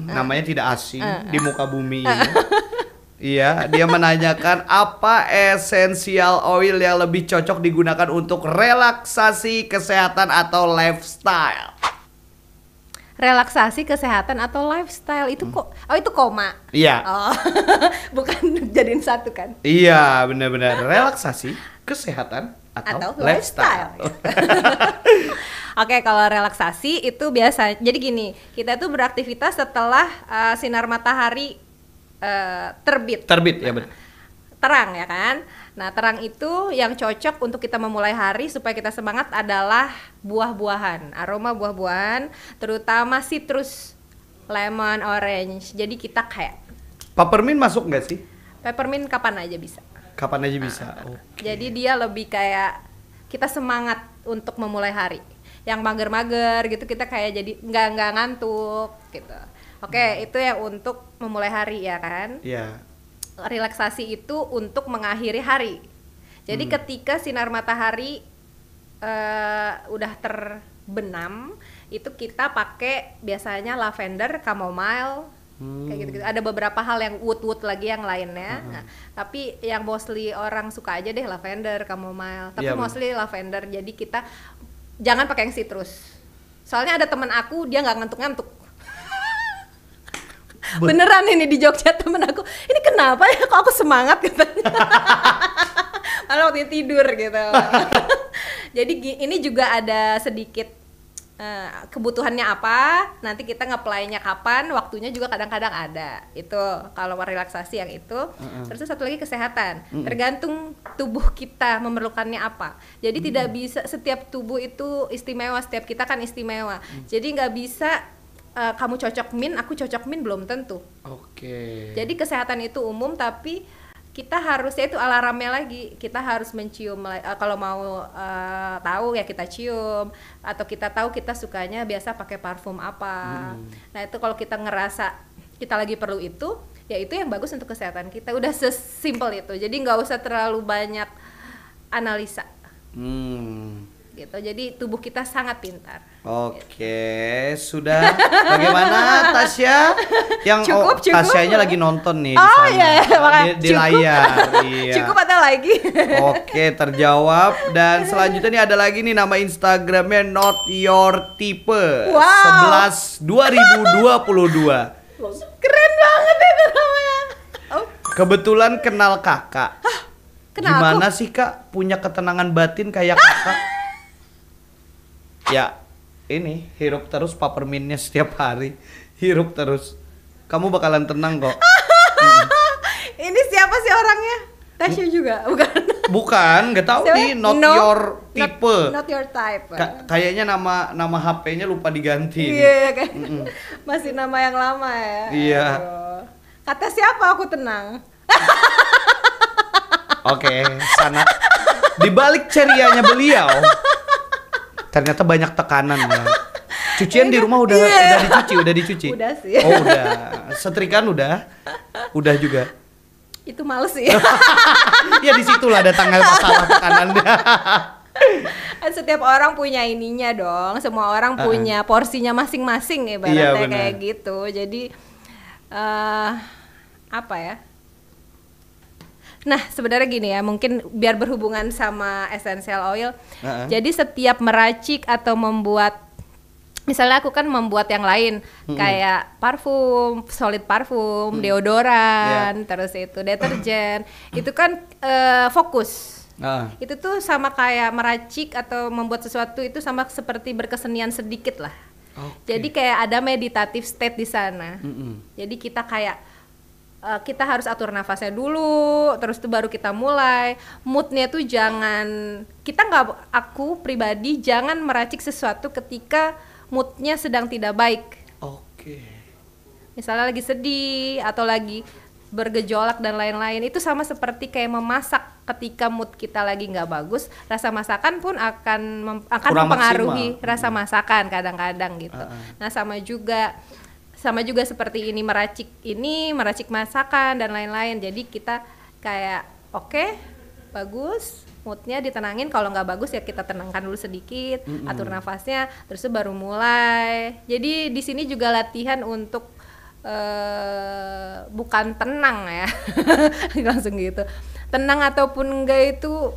Namanya tidak asing di muka bumi ini. Iya, dia menanyakan apa essential oil yang lebih cocok digunakan untuk relaksasi, kesehatan atau lifestyle. Relaksasi, kesehatan atau lifestyle itu kok? Oh itu koma. Iya. Oh, bukan jadiin satu kan? Iya, benar-benar relaksasi, kesehatan atau lifestyle. Oke, kalau relaksasi itu biasa. Jadi gini, kita tuh beraktivitas setelah sinar matahari terbit. Terbit ya benar. Terang ya kan. Nah terang itu yang cocok untuk kita memulai hari supaya kita semangat adalah buah-buahan, aroma buah-buahan, terutama citrus, lemon, orange. Jadi kita kayak peppermint masuk nggak sih? Peppermint kapan aja bisa. Kapan aja bisa. Okay. Jadi dia lebih kayak kita semangat untuk memulai hari. Yang mager-mager gitu kita kayak jadi nggak ngantuk gitu. Oke, itu ya untuk memulai hari ya kan? Iya. Relaksasi itu untuk mengakhiri hari. Jadi ketika sinar matahari udah terbenam, itu kita pakai biasanya lavender, chamomile, kayak gitu-gitu. Ada beberapa hal yang wood lagi yang lainnya. Nah, tapi yang mostly orang suka aja deh lavender, chamomile. Tapi mostly lavender. Jadi kita jangan pakai yang citrus. Soalnya ada teman aku dia nggak ngantuk-ngantuk. Beneran ini di Jogja temen aku, ini kenapa ya kok aku semangat katanya. Malah waktu tidur gitu. Jadi ini juga ada sedikit kebutuhannya apa, nanti kita nge-apply-nya kapan, waktunya juga kadang-kadang ada. Itu kalau relaksasi yang itu. Terus satu lagi kesehatan, tergantung tubuh kita memerlukannya apa. Jadi tidak bisa setiap tubuh itu istimewa, setiap kita kan istimewa. Jadi nggak bisa kamu cocok mint, aku cocok mint, belum tentu. Oke. Jadi kesehatan itu umum, tapi kita harus, ya itu alarmnya lagi, kita harus mencium kalau mau tahu ya kita cium, atau kita tahu kita sukanya biasa pakai parfum apa. Nah itu kalau kita ngerasa kita lagi perlu itu, ya itu yang bagus untuk kesehatan kita. Udah sesimpel itu, jadi nggak usah terlalu banyak analisa. Gitu. Jadi tubuh kita sangat pintar. Oke, sudah. Bagaimana Tasya? Yang cukup. Tasyanya lagi nonton nih di sana. Iya, Di layar. Iya. Cukup atau lagi? Oke, terjawab. Dan selanjutnya nih ada lagi nih nama Instagramnya Not Your Type. 11 2022. Keren banget itu namanya. Kebetulan kenal kakak. Kenal Gimana sih kak punya ketenangan batin kayak kakak? Ya, ini hirup terus peppermintnya setiap hari, hirup terus. Kamu bakalan tenang kok. Ini siapa sih orangnya? Tasya juga, bukan? Bukan, nggak tahu Siapa? nih, not No, your tipe. Not your type. Kayaknya nama HP-nya lupa diganti. Iya, kayak masih nama yang lama ya. Iya. Aduh. Kata siapa aku tenang? Oke, sana. Di balik cerianya beliau, ternyata banyak tekanan ya. Cucian di rumah udah dicuci. Udah sih. Oh, udah. Setrikaan udah juga. Itu males sih. Ya disitulah datangnya masalah tekanannya. Kan setiap orang punya ininya dong. Semua orang punya porsinya masing-masing ibaratnya kayak gitu. Jadi apa ya? Nah, sebenarnya gini ya, mungkin biar berhubungan sama essential oil. Jadi setiap meracik atau membuat, misalnya aku kan membuat yang lain kayak parfum, solid parfum, deodoran, terus itu deterjen, itu kan fokus. Itu tuh sama kayak meracik atau membuat sesuatu itu sama seperti berkesenian sedikit lah. Jadi kayak ada meditative state di sana. Jadi kita kayak kita harus atur nafasnya dulu, terus tuh baru kita mulai. Moodnya tuh aku pribadi jangan meracik sesuatu ketika moodnya sedang tidak baik. Misalnya lagi sedih atau lagi bergejolak dan lain-lain, itu sama seperti kayak memasak. Ketika mood kita lagi nggak bagus, rasa masakan pun akan mempengaruhi rasa masakan kadang-kadang gitu. Nah sama juga seperti ini meracik masakan dan lain-lain. Jadi kita kayak oke, bagus, moodnya ditenangin. Kalau nggak bagus ya kita tenangkan dulu sedikit, atur nafasnya, terus baru mulai. Jadi di sini juga latihan untuk bukan tenang ya, langsung gitu. Tenang ataupun enggak itu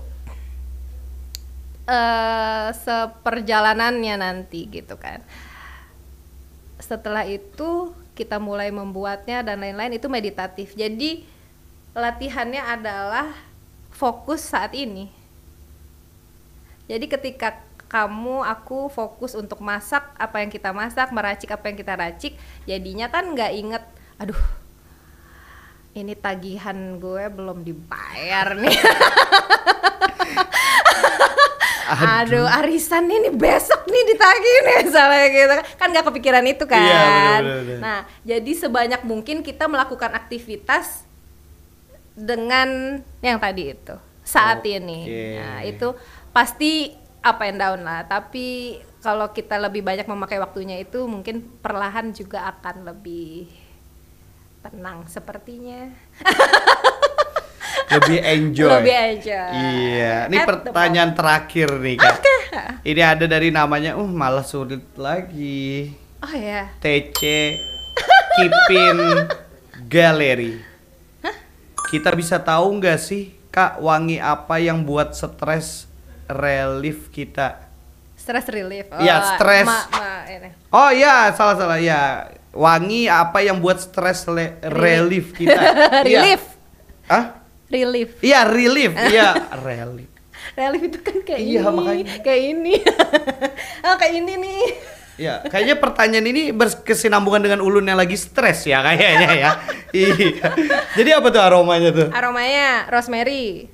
seperjalanannya nanti gitu kan. Setelah itu kita mulai membuatnya dan lain-lain, itu meditatif. Jadi latihannya adalah fokus saat ini. Jadi ketika aku fokus untuk masak apa yang kita masak, meracik apa yang kita racik, jadinya kan nggak inget, aduh ini tagihan gue belum dibayar nih. Aduh, arisan ini besok nih ditagih nih, misalnya gitu kan, nggak kepikiran itu kan. Iya, bener. Nah, jadi sebanyak mungkin kita melakukan aktivitas dengan yang tadi itu saat ini. Nah, itu pasti up and down lah. Tapi kalau kita lebih banyak memakai waktunya itu, mungkin perlahan juga akan lebih tenang sepertinya. Lebih enjoy. Iya. Ini pertanyaan terakhir nih Kak. Ini ada dari namanya, malah sulit lagi. Oh ya. TC Kipin Galeri. Kita bisa tahu nggak sih Kak, wangi apa yang buat stress relief kita? Stress relief. Iya, stress. Ini. Oh iya, salah ya. Wangi apa yang buat stress relief kita? Relief. Hah? Relief. Iya, relief. Iya, relief. Relief itu kan kayak ini. Iya, makanya. Kayak ini. Kayak ini nih. Ya, kayaknya pertanyaan ini berkesinambungan dengan Ulun yang lagi stres ya kayaknya ya. Iya. Jadi apa tuh aromanya tuh? Aromanya rosemary.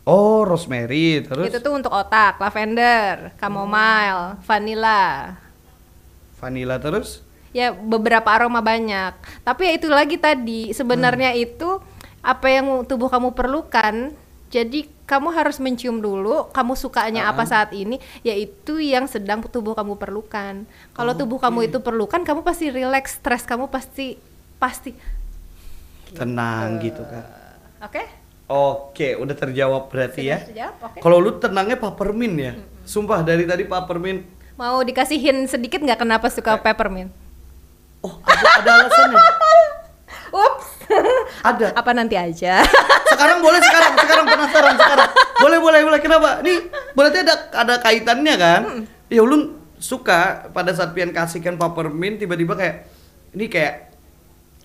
Oh, rosemary, terus? Itu tuh untuk otak, lavender, chamomile, vanilla. Vanilla terus? Ya, beberapa aroma banyak. Tapi ya itu lagi tadi, sebenarnya itu apa yang tubuh kamu perlukan. Jadi kamu harus mencium dulu kamu sukanya apa saat ini, yaitu yang sedang tubuh kamu perlukan. Kalau tubuh kamu itu perlukan, kamu pasti relax, stres kamu pasti tenang gitu kan. Oke, udah terjawab berarti ya. Okay. Kalau lu tenangnya peppermint ya. Sumpah dari tadi peppermint. Mau dikasihin sedikit nggak kenapa suka peppermint? Oh, ada alasannya. Ups. Ada. Apa nanti aja? Sekarang penasaran sekarang. Boleh. Kenapa? Nih, berarti ada kaitannya kan? Ya ulun suka pada saat pian kasihkan peppermint tiba-tiba kayak ini kayak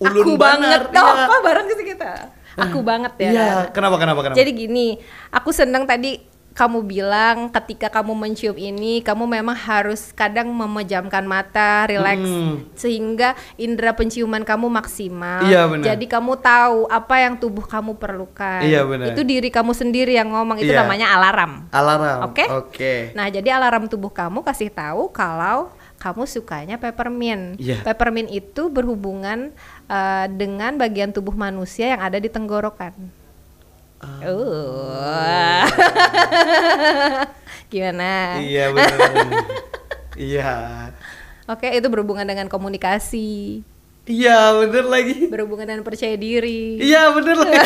ulun aku banget. Ya. Apa bareng sih kita? Aku banget ya. Iya, kenapa? Jadi gini, aku seneng tadi kamu bilang ketika kamu mencium ini, kamu memang harus kadang memejamkan mata, relax, sehingga indera penciuman kamu maksimal. Iya, benar. Jadi kamu tahu apa yang tubuh kamu perlukan. Iya, benar. Itu diri kamu sendiri yang ngomong, itu Iya. namanya alarm. Alarm. Oke? Oke. Nah, jadi alarm tubuh kamu kasih tahu kalau kamu sukanya peppermint. Iya. Peppermint itu berhubungan dengan bagian tubuh manusia yang ada di tenggorokan. Gimana? Iya benar. Iya. Oke, itu berhubungan dengan komunikasi, Iya bener lagi. berhubungan dengan percaya diri. Iya bener lagi.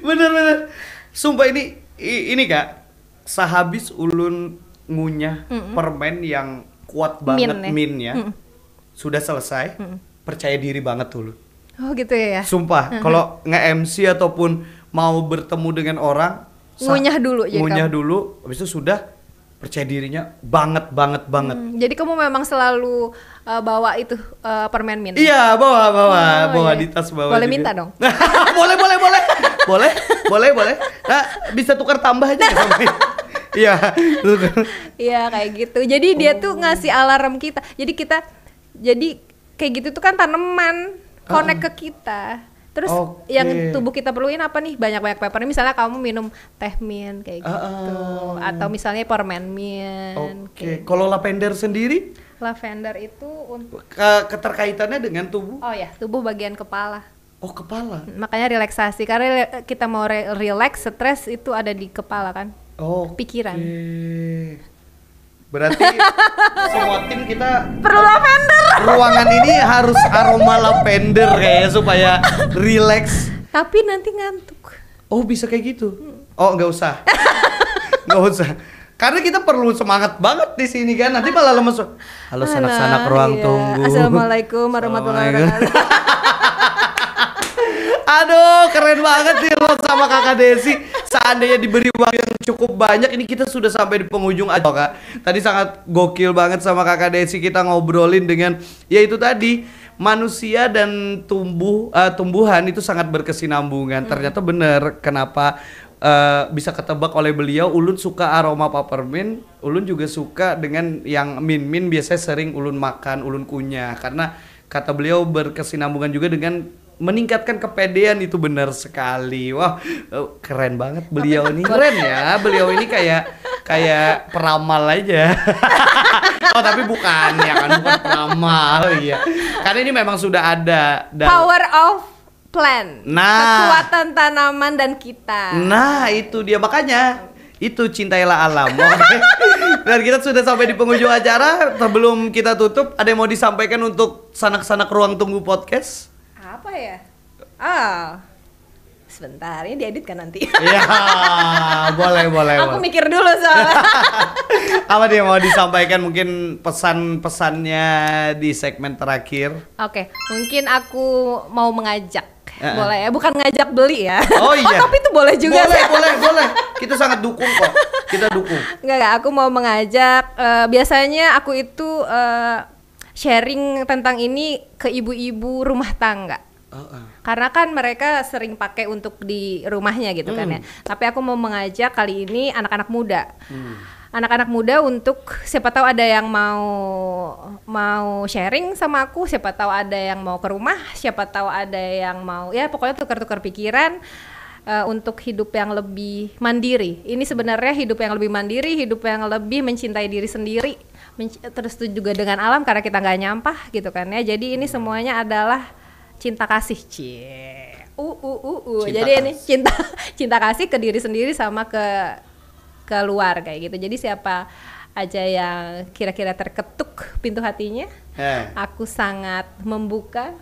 Bener. Sumpah ini Kak, sehabis ulun ngunyah permen yang kuat banget minnya, sudah selesai, percaya diri banget tuh lu. Oh gitu ya. Sumpah, kalau nge-MC ataupun mau bertemu dengan orang, Ngunyah dulu ya ngunyah kamu? dulu, habis itu sudah percaya dirinya banget. Jadi kamu memang selalu bawa itu permen mint? Iya, bawa iya. di tas bawa. Boleh juga. minta dong? boleh. Nah, bisa tukar tambah aja nggak sama ini? Iya, tukar. Iya kayak gitu. Jadi dia tuh ngasih alarm kita. Jadi kayak gitu tuh kan tanaman connect ke kita. Terus yang tubuh kita perluin apa nih? Banyak peppermint. Misalnya kamu minum teh mint kayak gitu, atau misalnya permen mint. Oke. Kalau lavender sendiri? Lavender itu untuk Keterkaitannya dengan tubuh? tubuh bagian kepala. Oh, kepala. Makanya relaksasi karena kita mau relax, stres itu ada di kepala kan. Pikiran. Berarti semua tim kita Perlu lavender. ruangan ini harus aroma lavender kayaknya supaya relax. Tapi nanti ngantuk. Oh, bisa kayak gitu. Oh, nggak usah. Nggak usah. Karena kita perlu semangat banget di sini kan. Nanti malah lemes. Halo sanak-sanak ruang tunggu. Assalamualaikum warahmatullahi wabarakatuh. Aduh, keren banget nih lo sama Kakak Desi. Seandainya diberi waktu yang cukup banyak, ini kita sudah sampai di penghujung aja, Kak. Tadi sangat gokil banget sama Kakak Desi, kita ngobrolin dengan yaitu tadi manusia dan tumbuhan itu sangat berkesinambungan. Ternyata bener kenapa bisa ketebak oleh beliau. Ulun suka aroma peppermint, Ulun juga suka dengan yang min biasanya sering Ulun makan, Ulun kunyah. Karena kata beliau berkesinambungan juga dengan meningkatkan kepedean, itu benar sekali. Wah, keren banget beliau ini. Keren ya, beliau ini kayak peramal aja. Oh, tapi bukan ya kan, bukan peramal ya. Karena ini memang sudah ada Power of plant. Nah, kekuatan tanaman dan kita. Nah, itu dia makanya. Itu cintailah alam. Oke. Dan kita sudah sampai di penghujung acara. Sebelum kita tutup, ada yang mau disampaikan untuk sanak-sanak ruang tunggu podcast? Apa ya? Sebentar, ini diedit kan nanti? Iya, boleh. Aku mikir dulu soalnya. Apa dia mau disampaikan, mungkin pesan-pesannya di segmen terakhir? Oke, mungkin aku mau mengajak. Boleh ya, bukan ngajak beli ya. Oh iya. Tapi itu boleh juga. Boleh. Kita sangat dukung kok. Kita dukung. Enggak, aku mau mengajak. Biasanya aku itu sharing tentang ini ke ibu-ibu rumah tangga. Karena kan mereka sering pakai untuk di rumahnya gitu kan ya. Tapi aku mau mengajak kali ini anak-anak muda. Anak-anak muda untuk siapa tahu ada yang mau sharing sama aku, siapa tahu ada yang mau ke rumah, siapa tahu ada yang mau ya pokoknya tukar-tukar pikiran untuk hidup yang lebih mandiri. Ini sebenarnya hidup yang lebih mandiri, hidup yang lebih mencintai diri sendiri, terus juga dengan alam karena kita nggak nyampah gitu kan ya. Jadi ini semuanya adalah cinta kasih, Jadi ini cinta kasih ke diri sendiri sama ke luar kayak gitu. Jadi siapa aja yang kira-kira terketuk pintu hatinya, aku sangat membuka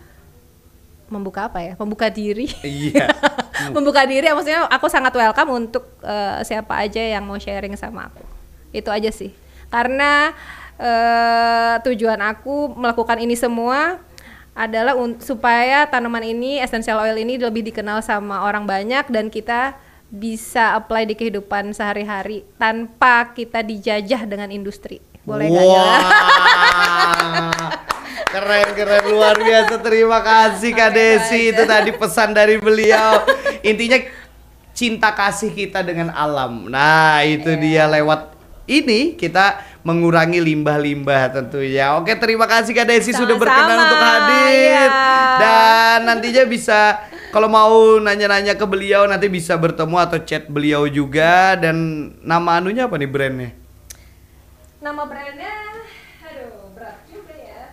apa ya? Membuka diri. Iya. Membuka diri, maksudnya aku sangat welcome untuk siapa aja yang mau sharing sama aku. Itu aja sih. Karena tujuan aku melakukan ini semua adalah supaya tanaman ini, essential oil ini lebih dikenal sama orang banyak dan kita bisa apply di kehidupan sehari-hari tanpa kita dijajah dengan industri. Boleh nggak ya? Keren luar biasa. Terima kasih Kak Desi. Itu tadi pesan dari beliau. Intinya cinta kasih kita dengan alam. Nah, itu dia lewat ini kita mengurangi limbah-limbah tentunya. Oke, terima kasih Kak Desi sudah berkenan untuk hadir. Dan nantinya bisa kalau mau nanya-nanya ke beliau nanti bisa bertemu atau chat beliau juga. Dan nama anunya apa nih brandnya? Nama brandnya, aduh berat juga ya.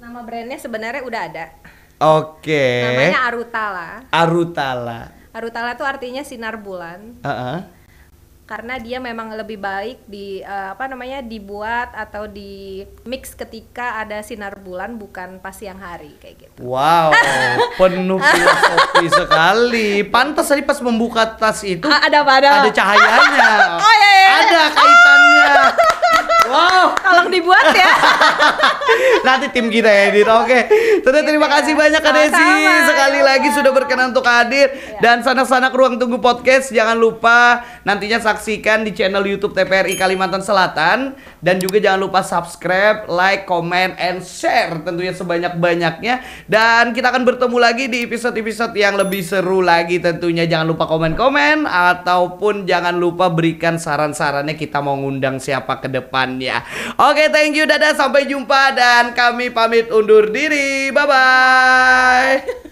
Nama brandnya sebenarnya udah ada. Oke. Namanya Arutala. Arutala itu artinya sinar bulan. Karena dia memang lebih baik dibuat atau di mix ketika ada sinar bulan bukan pas siang hari kayak gitu. Wow, penuh filosofi sekali. Pantas tadi pas membuka tas itu ada cahayanya. Ada kaitannya. Wow, tolong dibuat ya. Nanti tim kita edit. Oke. Terima kasih banyak Kak Desi. Sekali lagi sudah berkenan untuk hadir. Dan sanak-sanak Ruang Tunggu Podcast jangan lupa nantinya saksikan di channel YouTube TPRI Kalimantan Selatan. Dan juga jangan lupa subscribe, like, comment, and share tentunya sebanyak-banyaknya. Dan kita akan bertemu lagi di episode-episode yang lebih seru lagi tentunya. Jangan lupa komen-komen ataupun jangan lupa berikan saran-sarannya kita mau ngundang siapa ke depannya. Oke, thank you, dadah, sampai jumpa dan kami pamit undur diri. Bye-bye.